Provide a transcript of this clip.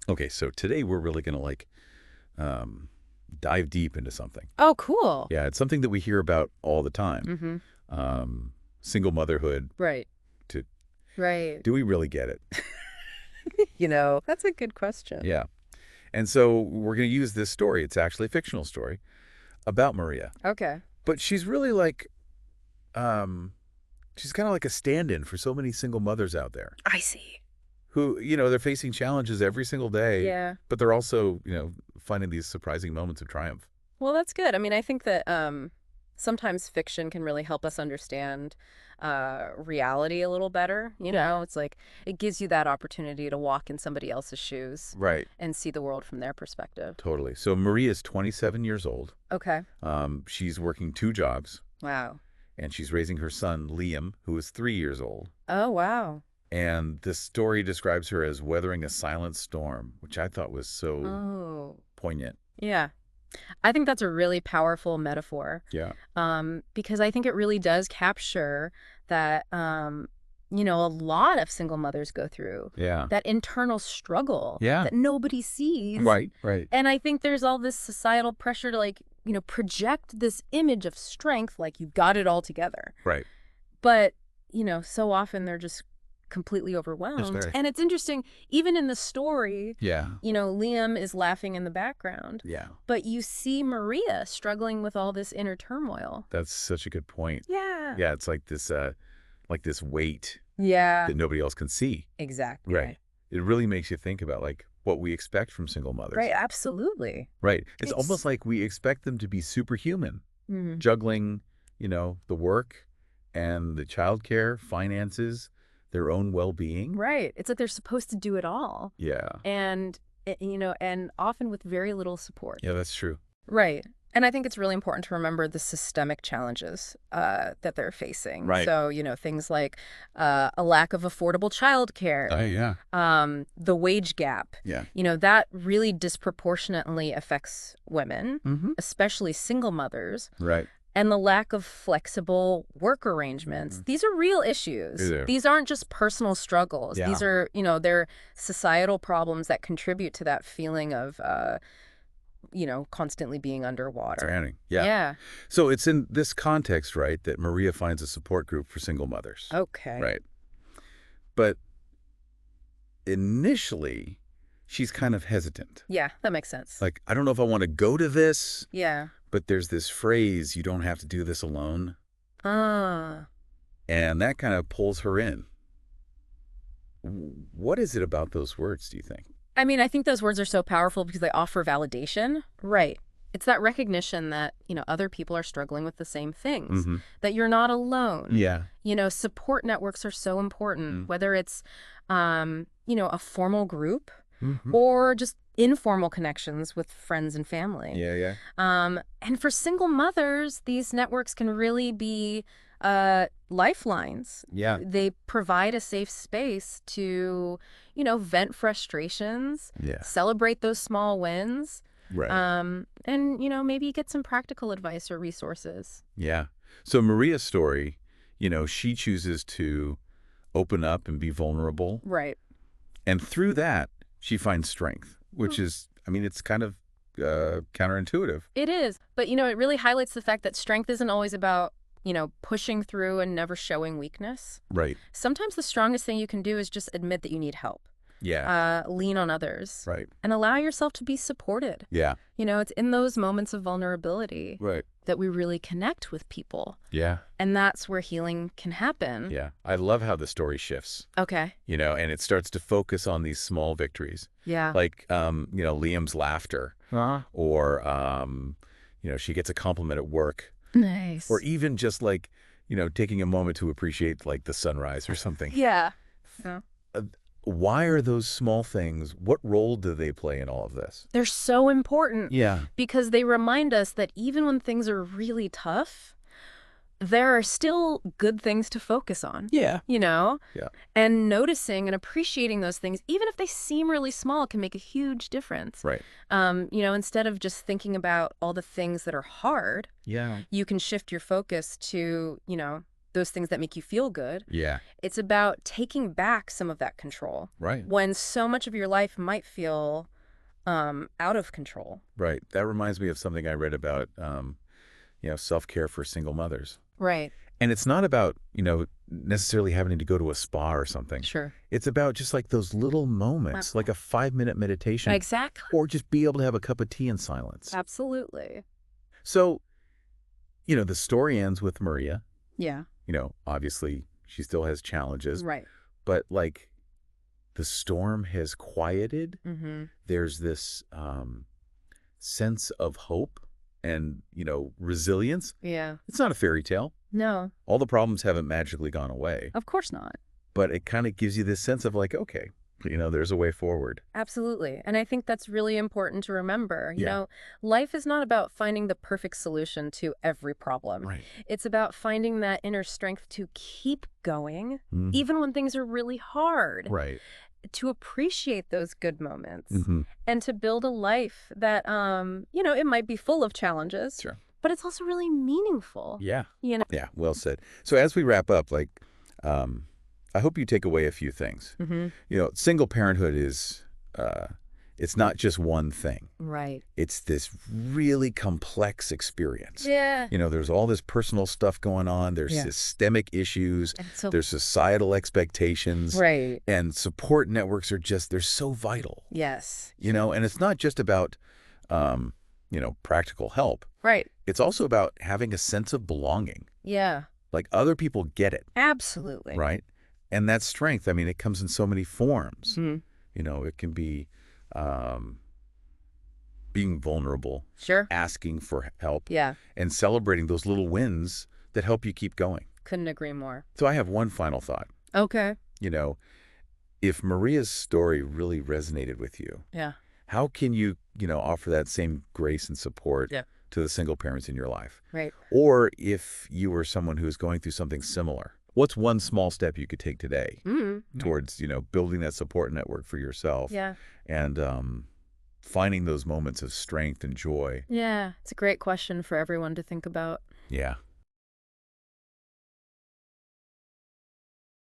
Okay, so today we're really going to um, dive deep into something. Oh, cool. Yeah, it's something that we hear about all the time. Mm-hmm. Single motherhood. Right. To Right. Do we really get it? That's a good question. Yeah. And so we're going to use this story. It's actually a fictional story about Maria. Okay. But she's really um, she's kind of like a stand-in for so many single mothers out there I see. who, they're facing challenges every single day, Yeah. but they're also, finding these surprising moments of triumph. Well, that's good. I mean, I think that sometimes fiction can really help us understand reality a little better. It's like it gives you that opportunity to walk in somebody else's shoes Right. and see the world from their perspective. Totally. So Maria's 27 years old. Okay. She's working 2 jobs, Wow. and she's raising her son, Liam, who is 3 years old. Oh, wow. And this story describes her as weathering a silent storm, which I thought was so Oh. poignant. Yeah. I think that's a really powerful metaphor. Yeah. Because I think it really does capture that, a lot of single mothers go through. Yeah. That internal struggle Yeah. that nobody sees. Right, right. And I think there's all this societal pressure to, project this image of strength, like you've got it all together. Right. But, so often they're just completely overwhelmed. very. And it's interesting, even in the story, Yeah. Liam is laughing in the background. Yeah. But you see Maria struggling with all this inner turmoil. That's such a good point. Yeah. Yeah, it's like this weight Yeah. that nobody else can see. Exactly. Right. It really makes you think about what we expect from single mothers. Right. Absolutely. Right. It's almost like we expect them to be superhuman, Mhm. juggling, the work and the childcare, finances, their own well-being. Right. It's like they're supposed to do it all. Yeah. And, and often with very little support. Yeah, that's true. Right. And I think it's really important to remember the systemic challenges that they're facing. Right. So, things like a lack of affordable childcare, Yeah. the wage gap. Yeah. That really disproportionately affects women, Mm-hmm. especially single mothers. Right. And the lack of flexible work arrangements. These are real issues. These aren't just personal struggles. Yeah. These are, they're societal problems that contribute to that feeling of, constantly being underwater. Drowning. Yeah. Yeah. So it's in this context, right, that Maria finds a support group for single mothers. Okay. Right. But initially, she's kind of hesitant. Yeah, that makes sense. Like, I don't know if I want to go to this. Yeah. But there's this phrase, you don't have to do this alone. Ah. And that kind of pulls her in. What is it about those words, do you think? I mean, I think those words are so powerful because they offer validation. Right. It's that recognition that, other people are struggling with the same things, Mm-hmm. that you're not alone. Yeah. Support networks are so important, whether it's, a formal group Mm-hmm. or just informal connections with friends and family. Yeah, yeah. And for single mothers, these networks can really be lifelines. Yeah. They provide a safe space to, vent frustrations, Yeah. celebrate those small wins, Right. and, maybe get some practical advice or resources. Yeah. So Maria's story, she chooses to open up and be vulnerable. Right. And through that, she finds strength, which is, it's kind of counterintuitive. It is. But, it really highlights the fact that strength isn't always about, pushing through and never showing weakness. Right. Sometimes the strongest thing you can do is just admit that you need help. Yeah. Lean on others. Right. And allow yourself to be supported. Yeah. It's in those moments of vulnerability Right. that we really connect with people. Yeah. And that's where healing can happen. Yeah. I love how the story shifts, Okay. and it starts to focus on these small victories. Yeah. Like, Liam's laughter, or, she gets a compliment at work, Nice. or even just taking a moment to appreciate the sunrise or something. Yeah. Yeah. Why are those small things, what role do they play in all of this? They're so important. Yeah. Because they remind us that even when things are really tough, there are still good things to focus on. Yeah. Yeah. And noticing and appreciating those things, even if they seem really small, can make a huge difference. Right. Instead of just thinking about all the things that are hard, Yeah. you can shift your focus to, those things that make you feel good. Yeah. It's about taking back some of that control Right. when so much of your life might feel out of control. Right. That reminds me of something I read about, self-care for single mothers. Right. And it's not about, necessarily having to go to a spa or something. Sure. It's about just like those little moments, like a 5-minute meditation, Exactly. or just be able to have a cup of tea in silence. Absolutely. So, the story ends with Maria. Yeah. Obviously she still has challenges, Right. but like the storm has quieted. Mm-hmm. There's this sense of hope and, resilience. Yeah. It's not a fairy tale. No, All the problems haven't magically gone away, of course not. but it kind of gives you this sense of like, okay, there's a way forward. Absolutely. And I think that's really important to remember. Yeah. Life is not about finding the perfect solution to every problem. Right. It's about finding that inner strength to keep going, Mhm. even when things are really hard, Right. to appreciate those good moments, Mm-hmm. and to build a life that, it might be full of challenges, Sure. but it's also really meaningful. Yeah. You know? Yeah. Well said. So as we wrap up, I hope you take away a few things. Mm-hmm. Single parenthood is, it's not just one thing. Right. It's this really complex experience. Yeah. There's all this personal stuff going on. There's Yeah. systemic issues. And so, There's societal expectations. right. And support networks they're so vital. Yes. And it's not just about, practical help. Right. It's also about having a sense of belonging. Yeah. Like other people get it, Absolutely. right? And that strength, it comes in so many forms. Mhm. It can be being vulnerable, Sure. asking for help, Yeah. and celebrating those little wins that help you keep going. Couldn't agree more. So I have one final thought. Okay. If Maria's story really resonated with you, Yeah. how can you, offer that same grace and support Yeah. to the single parents in your life? Right. Or if you were someone who's going through something similar, what's one small step you could take today Mm-hmm. towards, building that support network for yourself Yeah. and finding those moments of strength and joy? Yeah. It's a great question for everyone to think about. Yeah.